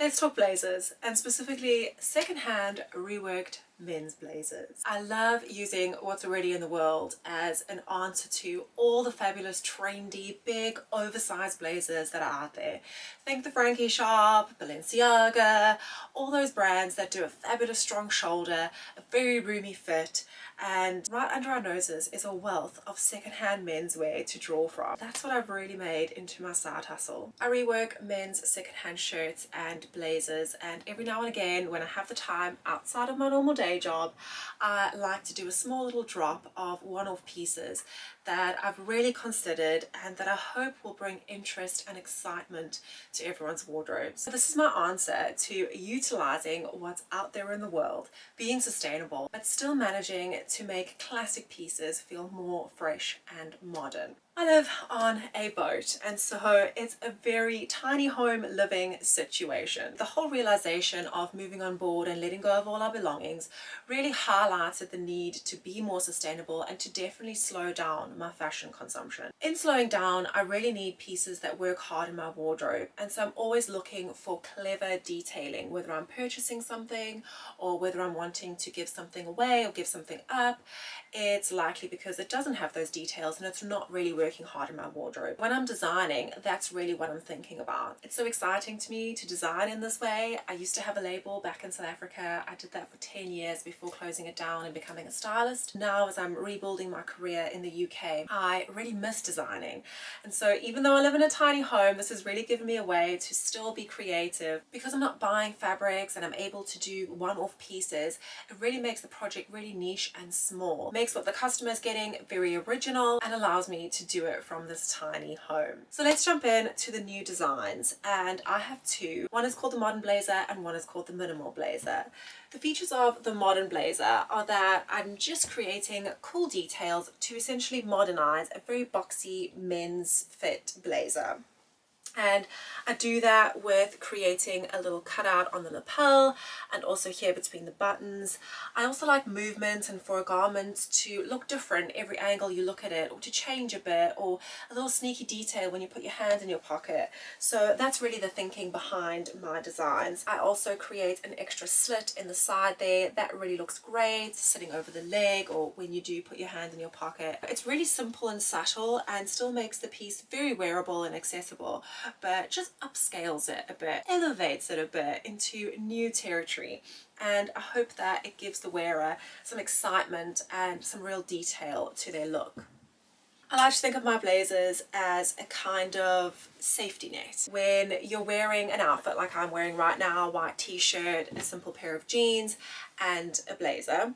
Let's talk blazers, and specifically secondhand reworked men's blazers. I love using what's already in the world as an answer to all the fabulous trendy big oversized blazers that are out there. Think the Frankie Shop, Balenciaga, all those brands that do a fabulous strong shoulder, a very roomy fit, and right under our noses is a wealth of secondhand menswear to draw from. That's what I've really made into my side hustle. I rework men's secondhand shirts and blazers, and every now and again when I have the time outside of my normal day job, I like to do a small little drop of one-off pieces that I've really considered and that I hope will bring interest and excitement to everyone's wardrobes. So this is my answer to utilizing what's out there in the world, being sustainable, but still managing to make classic pieces feel more fresh and modern. I live on a boat, and so it's a very tiny home living situation. The whole realization of moving on board and letting go of all our belongings really highlighted the need to be more sustainable and to definitely slow down my fashion consumption. In slowing down, I really need pieces that work hard in my wardrobe, and so I'm always looking for clever detailing, whether I'm purchasing something or whether I'm wanting to give something away or give something up. It's likely because it doesn't have those details and it's not really working hard in my wardrobe. When I'm designing, that's really what I'm thinking about. It's so exciting to me to design in this way. I used to have a label back in South Africa. I did that for 10 years before closing it down and becoming a stylist. Now, as I'm rebuilding my career in the UK, I really miss designing. And so even though I live in a tiny home, this has really given me a way to still be creative. Because I'm not buying fabrics and I'm able to do one-off pieces, it really makes the project really niche and small. Makes what the customer is getting very original and allows me to do it from this tiny home. So let's jump in to the new designs, and I have two. One is called the Modern Blazer and one is called the Minimal Blazer. The features of the Modern Blazer are that I'm just creating cool details to essentially modernize a very boxy men's fit blazer. And I do that with creating a little cutout on the lapel and also here between the buttons. I also like movement and for a garment to look different every angle you look at it, or to change a bit, or a little sneaky detail when you put your hand in your pocket. So that's really the thinking behind my designs. I also create an extra slit in the side there. That really looks great sitting over the leg or when you do put your hand in your pocket. It's really simple and subtle and still makes the piece very wearable and accessible, but just upscales it a bit, elevates it a bit into new territory. And I hope that it gives the wearer some excitement and some real detail to their look. I like to think of my blazers as a kind of safety net. When you're wearing an outfit like I'm wearing right now, a white t-shirt, a simple pair of jeans and a blazer,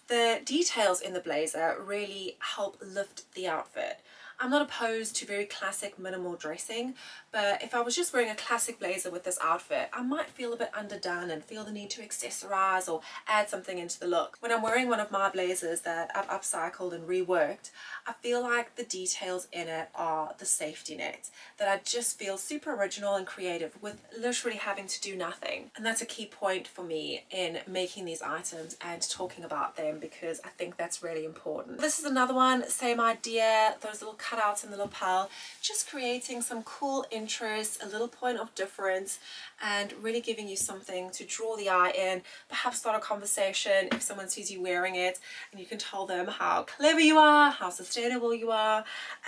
the details in the blazer really help lift the outfit. I'm not opposed to very classic minimal dressing, but if I was just wearing a classic blazer with this outfit, I might feel a bit underdone and feel the need to accessorize or add something into the look. When I'm wearing one of my blazers that I've upcycled and reworked, I feel like the details in it are the safety net, that I just feel super original and creative with literally having to do nothing. And that's a key point for me in making these items and talking about them, because I think that's really important. This is another one, same idea, those little cutouts in the lapel, just creating some cool interest, a little point of difference, and really giving you something to draw the eye in, perhaps start a conversation if someone sees you wearing it, and you can tell them how clever you are, how sustainable you are,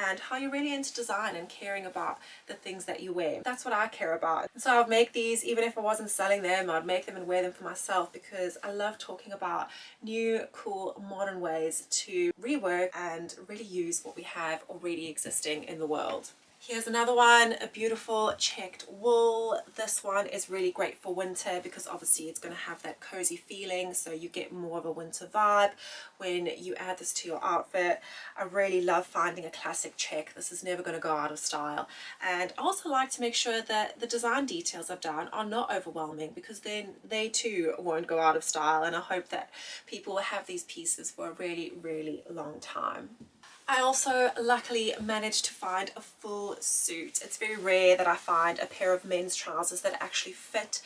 and how you're really into design and caring about the things that you wear. That's what I care about. And so I'd make these even if I wasn't selling them. I'd make them and wear them for myself, because I love talking about new, cool, modern ways to rework and really use what we have already existing in the world. Here's another one, a beautiful checked wool. This one is really great for winter because obviously it's going to have that cozy feeling, so you get more of a winter vibe when you add this to your outfit. I really love finding a classic check. This is never going to go out of style. And I also like to make sure that the design details I've done are not overwhelming, because then they too won't go out of style, and I hope that people will have these pieces for a really, really long time. I also luckily managed to find a full suit. It's very rare that I find a pair of men's trousers that actually fit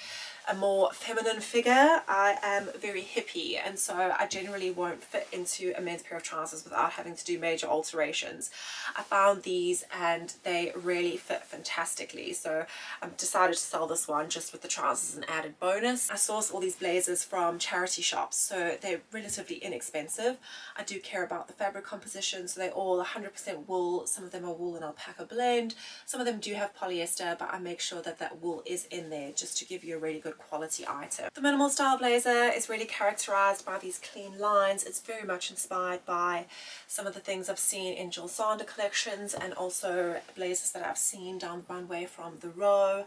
a more feminine figure. I am very hippie, and so I generally won't fit into a men's pair of trousers without having to do major alterations. I found these and they really fit fantastically, so I decided to sell this one just with the trousers as an added bonus. I source all these blazers from charity shops, so they're relatively inexpensive. I do care about the fabric composition, so they're all 100% wool. Some of them are wool and alpaca blend. Some of them do have polyester, but I make sure that that wool is in there just to give you a really good quality item. The minimal style blazer is really characterized by these clean lines. It's very much inspired by some of the things I've seen in Jill Sander collections, and also blazers that I've seen down the runway from the Row.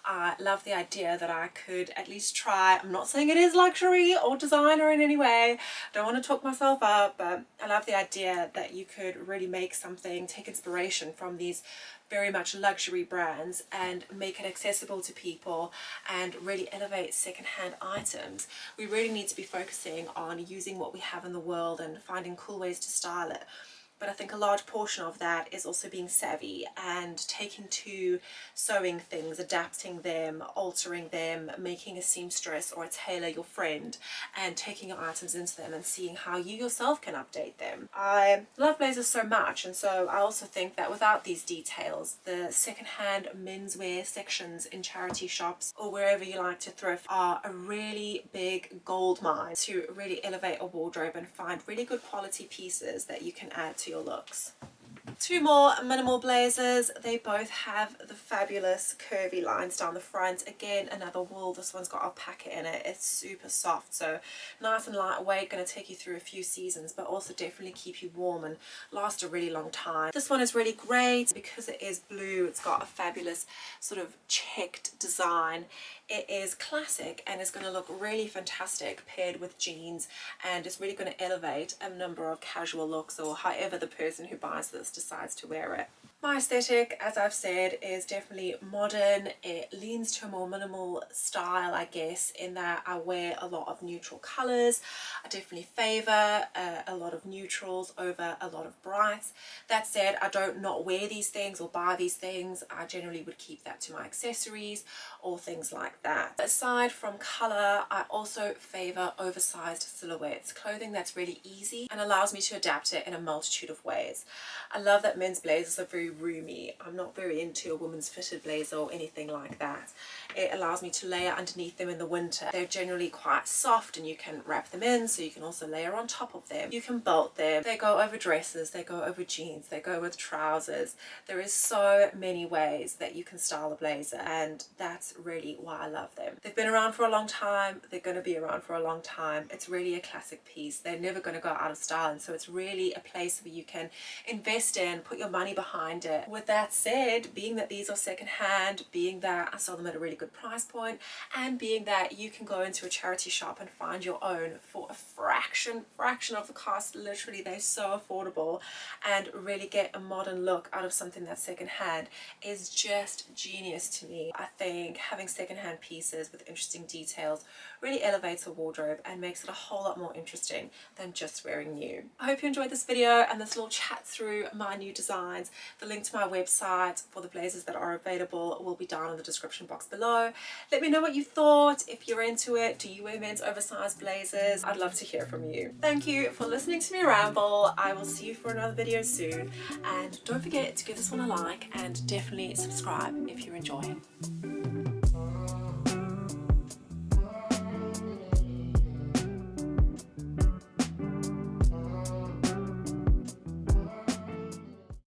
I love the idea that I could at least try. I'm not saying it is luxury or designer in any way, don't want to talk myself up, but I love the idea that you could really make something, take inspiration from these very much luxury brands and make it accessible to people and really elevate secondhand items. We really need to be focusing on using what we have in the world and finding cool ways to style it. But I think a large portion of that is also being savvy and taking to sewing things, adapting them, altering them, making a seamstress or a tailor your friend, and taking your items into them and seeing how you yourself can update them. I love blazers so much, and so I also think that without these details, the secondhand menswear sections in charity shops or wherever you like to thrift are a really big gold mine to really elevate a wardrobe and find really good quality pieces that you can add to your looks. Two more minimal blazers. They both have the fabulous curvy lines down the front. Again, another wool. This one's got alpaca in it. It's super soft, so nice and lightweight, going to take you through a few seasons, but also definitely keep you warm and last a really long time. This one is really great because it is blue. It's got a fabulous sort of checked design. It is classic and is going to look really fantastic paired with jeans, and it's really going to elevate a number of casual looks, or however the person who buys this decides to wear it. My aesthetic, as I've said, is definitely modern. It leans to a more minimal style, I guess, in that I wear a lot of neutral colours. I definitely favour a lot of neutrals over a lot of brights. That said, I don't not wear these things or buy these things. I generally would keep that to my accessories or things like that. Aside from colour, I also favour oversized silhouettes, clothing that's really easy and allows me to adapt it in a multitude of ways. I love that men's blazers are very roomy. I'm not very into a woman's fitted blazer or anything like that. It allows me to layer underneath them in the winter. They're generally quite soft and you can wrap them in, so you can also layer on top of them. You can bolt them. They go over dresses, they go over jeans, they go with trousers. There is so many ways that you can style a blazer, and that's really why I love them. They've been around for a long time. They're going to be around for a long time. It's really a classic piece. They're never going to go out of style, and so it's really a place where you can invest in, put your money behind it. With that said, being that these are secondhand, being that I sell them at a really good price point, and being that you can go into a charity shop and find your own for a fraction of the cost, literally they're so affordable, and really get a modern look out of something that's secondhand is just genius to me. I think having secondhand pieces with interesting details really elevates a wardrobe and makes it a whole lot more interesting than just wearing new. I hope you enjoyed this video and this little chat through my new designs. The link to my website for the blazers that are available will be down in the description box below. Let me know what you thought. If you're into it, do you wear men's oversized blazers? I'd love to hear from you. Thank you for listening to me ramble. I will see you for another video soon, and don't forget to give this one a like and definitely subscribe if you're enjoying.